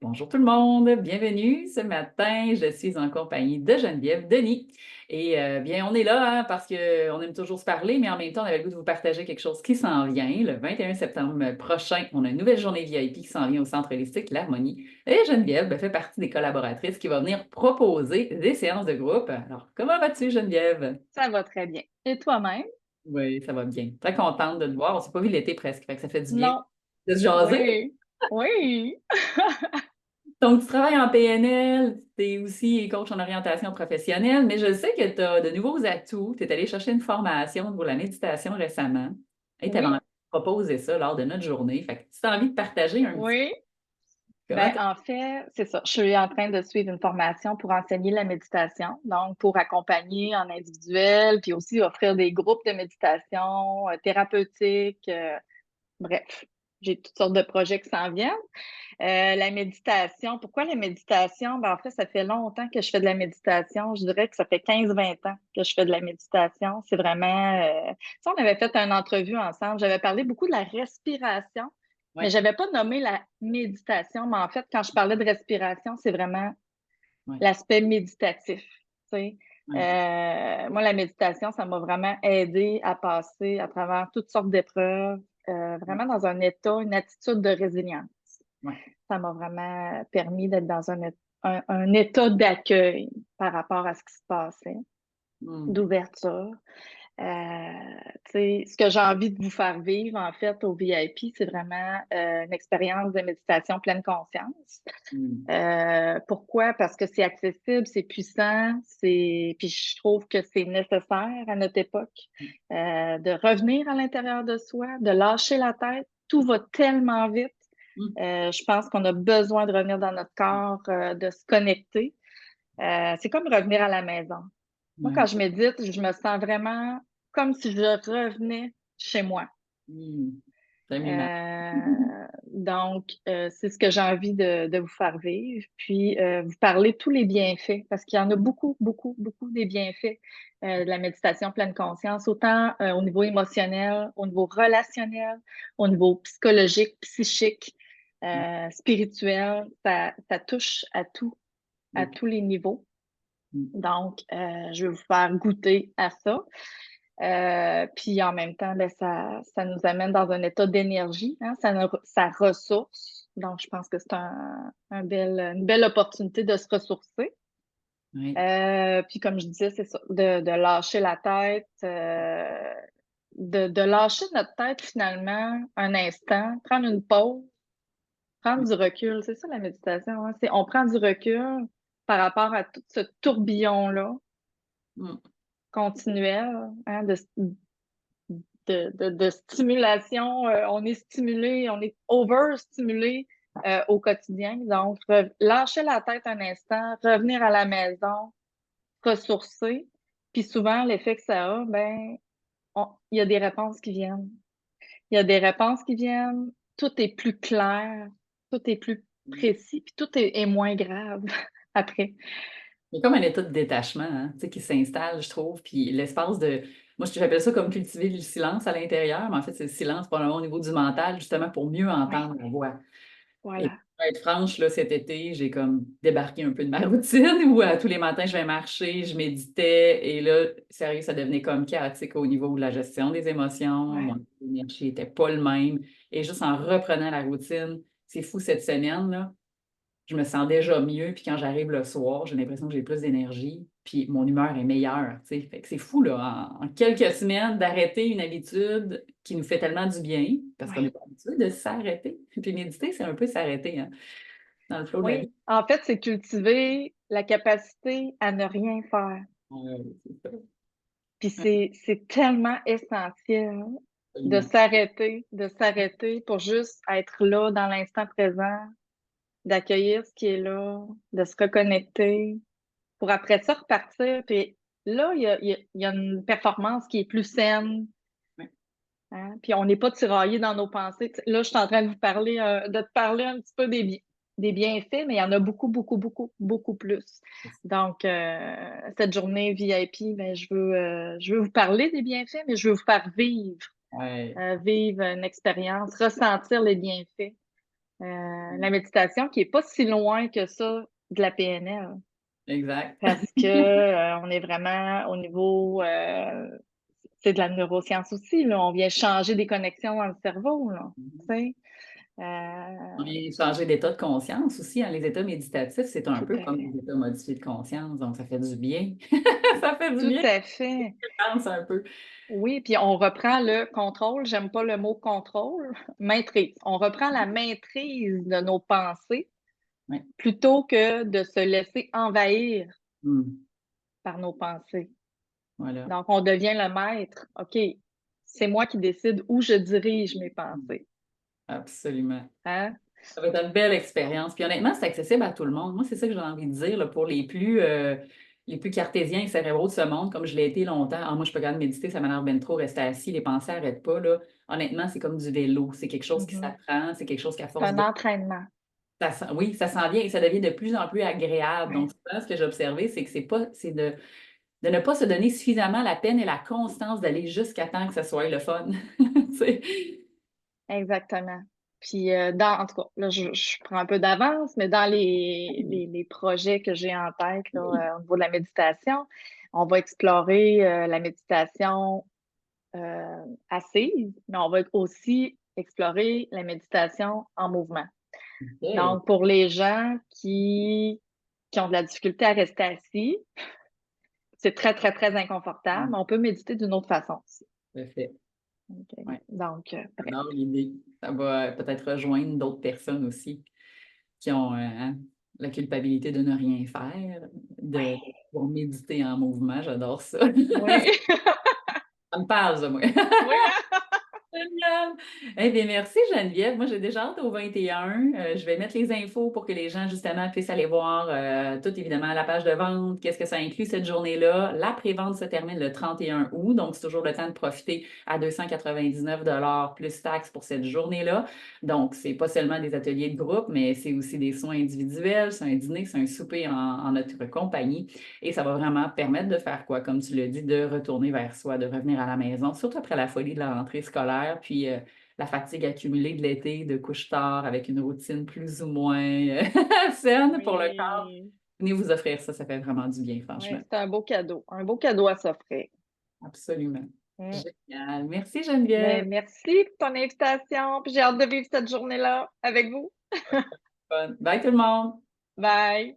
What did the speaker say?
Bonjour tout le monde, bienvenue. Ce matin, je suis en compagnie de Geneviève Denis. Et bien, on est là parce qu'on aime toujours se parler, mais en même temps, on avait le goût de vous partager quelque chose qui s'en vient. Le 21 septembre prochain, on a une nouvelle journée VIP qui s'en vient au Centre holistique L'Harmonie. Et Geneviève fait partie des collaboratrices qui va venir proposer des séances de groupe. Alors, comment vas-tu, Geneviève? Ça va très bien. Et toi-même? Oui, ça va bien. Très contente de te voir. On s'est pas vu l'été presque, fait que ça fait du bien Non. de se jaser. Oui. Oui. Donc, tu travailles en PNL, tu es aussi coach en orientation professionnelle, mais je sais que tu as de nouveaux atouts. Tu es allé chercher une formation pour la méditation récemment et tu avais envie Oui. de proposer ça lors de notre journée. Fait que tu as envie de partager un petit Oui. peu comment En fait, c'est ça. Je suis en train de suivre une formation pour enseigner la méditation, donc pour accompagner en individuel, puis aussi offrir des groupes de méditation thérapeutiques. Bref, j'ai toutes sortes de projets qui s'en viennent. La méditation, pourquoi la méditation? En fait, ça fait longtemps que je fais de la méditation. Je dirais que ça fait 15-20 ans que je fais de la méditation. C'est vraiment... on avait fait une entrevue ensemble. J'avais parlé beaucoup de la respiration, mais ouais, j'avais pas nommé la méditation. Mais en fait, quand je parlais de respiration, c'est vraiment ouais, l'aspect méditatif. Tu sais. ouais, Moi, la méditation, ça m'a vraiment aidé à passer à travers toutes sortes d'épreuves, vraiment dans un état, une attitude de résilience. ouais. Ça m'a vraiment permis d'être dans un état d'accueil par rapport à ce qui se passait, Hmm. d'ouverture. Ce que j'ai envie de vous faire vivre, en fait, au VIP, c'est vraiment une expérience de méditation pleine conscience. Hmm. Pourquoi? Parce que c'est accessible, c'est puissant, puis je trouve que c'est nécessaire à notre époque de revenir à l'intérieur de soi, de lâcher la tête. Tout va tellement vite. Hmm. Je pense qu'on a besoin de revenir dans notre corps, de se connecter. C'est comme revenir à la maison. Moi, Ouais. quand je médite, je me sens vraiment comme si je revenais chez moi. Hmm. Absolument. C'est ce que j'ai envie de vous faire vivre, puis vous parler de tous les bienfaits, parce qu'il y en a beaucoup, beaucoup, beaucoup des bienfaits de la méditation pleine conscience, autant au niveau émotionnel, au niveau relationnel, au niveau psychologique, psychique, spirituel. Ça touche à tous les niveaux. Hmm. Donc, je vais vous faire goûter à ça. Puis en même temps, ben, ça nous amène dans un état d'énergie, hein, ça ressource. Donc, je pense que c'est une belle opportunité de se ressourcer. Ouais. Puis comme je disais, c'est ça, de lâcher la tête, de lâcher notre tête finalement un instant, prendre une pause, prendre du recul. C'est ça la méditation, hein. On prend du recul par rapport à tout ce tourbillon-là Hmm. continuel, hein, de stimulation. On est stimulé, on est overstimulé au quotidien. Donc, lâcher la tête un instant, revenir à la maison, ressourcer. Puis souvent, l'effet que ça a, ben, il y a des réponses qui viennent. Il y a des réponses qui viennent. Tout est plus clair, tout est plus précis, puis tout est moins grave après. Il y a comme un état de détachement, hein, tu sais, qui s'installe, je trouve. Puis l'espace de. Moi, j'appelle ça comme cultiver le silence à l'intérieur, mais en fait, c'est le silence probablement au niveau du mental, justement, pour mieux Oui, entendre la voix. Et voilà. pour être franche, là, cet été, j'ai comme débarqué un peu de ma routine où tous les matins, je vais marcher, je méditais. Et là, sérieux, ça devenait comme chaotique au niveau de la gestion des émotions. Ouais. Mon énergie n'était pas le même. Et juste en reprenant la routine, c'est fou cette semaine, là. Je me sens déjà mieux, puis quand j'arrive le soir, j'ai l'impression que j'ai plus d'énergie, puis mon humeur est meilleure, tu sais. Fait que c'est fou, là, en quelques semaines, d'arrêter une habitude qui nous fait tellement du bien, parce qu'on n'est Ouais. pas habitué de s'arrêter. Puis méditer, c'est un peu s'arrêter, hein, dans le flot de la vie. Oui, en fait, c'est cultiver la capacité à ne rien faire. C'est ça. Puis c'est tellement essentiel Absolument. de s'arrêter pour juste être là dans l'instant présent, d'accueillir ce qui est là, de se reconnecter, pour après ça repartir. Puis là, il y a une performance qui est plus saine, Ouais. hein. Puis on n'est pas tiraillé dans nos pensées. Là, je suis en train de vous parler, de te parler un petit peu des bienfaits, mais il y en a beaucoup, beaucoup, beaucoup, beaucoup plus. Donc, cette journée VIP, ben, je veux vous parler des bienfaits, mais je veux vous faire vivre, Ouais. vivre une expérience, ressentir les bienfaits. La méditation qui n'est pas si loin que ça de la PNL. Exact. Parce que on est vraiment au niveau, c'est de la neuroscience aussi, là. On vient changer des connexions dans le cerveau, là. Tu sais? On Euh, vient changer d'état de conscience aussi, hein. Les états méditatifs, c'est un tout peu à comme fait. des états modifiés de conscience, donc ça fait du bien. Ça fait du Tout bien, à fait. je pense un peu. Oui, puis on reprend le contrôle. J'aime pas le mot contrôle, maîtrise. On reprend la maîtrise de nos pensées Oui. plutôt que de se laisser envahir Hmm. par nos pensées. Voilà. Donc, on devient le maître. OK, c'est moi qui décide où je dirige mes pensées. Absolument. Hein? Ça va être une belle expérience. Puis honnêtement, c'est accessible à tout le monde. Moi, c'est ça que j'ai envie de dire là, pour les plus cartésiens et cérébraux de ce monde, comme je l'ai été longtemps. Ah, moi, je peux pas méditer, ça m'énerve bien trop, rester assis, les pensées n'arrêtent pas. Là. Honnêtement, c'est comme du vélo. C'est quelque chose qui Mhm. s'apprend, c'est quelque chose qu'à C'est force un de. entraînement. Oui, ça s'en vient et ça devient de plus en plus agréable. Donc, Ouais, souvent, ce que j'ai observé, c'est que c'est de ne pas se donner suffisamment la peine et la constance d'aller jusqu'à temps que ce soit le fun. Tu sais. exactement. Puis, en tout cas, là, je prends un peu d'avance, mais dans les projets que j'ai en tête, là, au niveau de la méditation, on va explorer la méditation assise, mais on va aussi explorer la méditation en mouvement. OK. Donc, pour les gens qui ont de la difficulté à rester assis, c'est très, très, très inconfortable, mais on peut méditer d'une autre façon aussi. Parfait. OK. Ouais. Donc, bref. J'adore l'idée. Ça va peut-être rejoindre d'autres personnes aussi qui ont hein, la culpabilité de ne rien faire, de Oui, pouvoir méditer en mouvement. J'adore ça. oui, Ça me parle, ça, moi. oui, hein? Génial! Eh bien, merci Geneviève. Moi, j'ai déjà hâte au 21. Je vais mettre les infos pour que les gens, justement, puissent aller voir tout, évidemment, la page de vente, qu'est-ce que ça inclut cette journée-là. La pré-vente se termine le 31 août, donc c'est toujours le temps de profiter à 299 plus taxes pour cette journée-là. Donc, c'est pas seulement des ateliers de groupe, mais c'est aussi des soins individuels, c'est un dîner, c'est un souper en notre compagnie. Et ça va vraiment permettre de faire quoi? Comme tu l'as dit, de retourner vers soi, de revenir à la maison, surtout après la folie de la rentrée scolaire, puis la fatigue accumulée de l'été, de couche-tard avec une routine plus ou moins saine pour le corps. Oui, Venez vous offrir ça, ça fait vraiment du bien, oui, franchement. c'est un beau cadeau à s'offrir. Absolument. Mm. Génial. Merci Geneviève. Ben, merci pour ton invitation, puis j'ai hâte de vivre cette journée-là avec vous. Bonne. Bye tout le monde. Bye!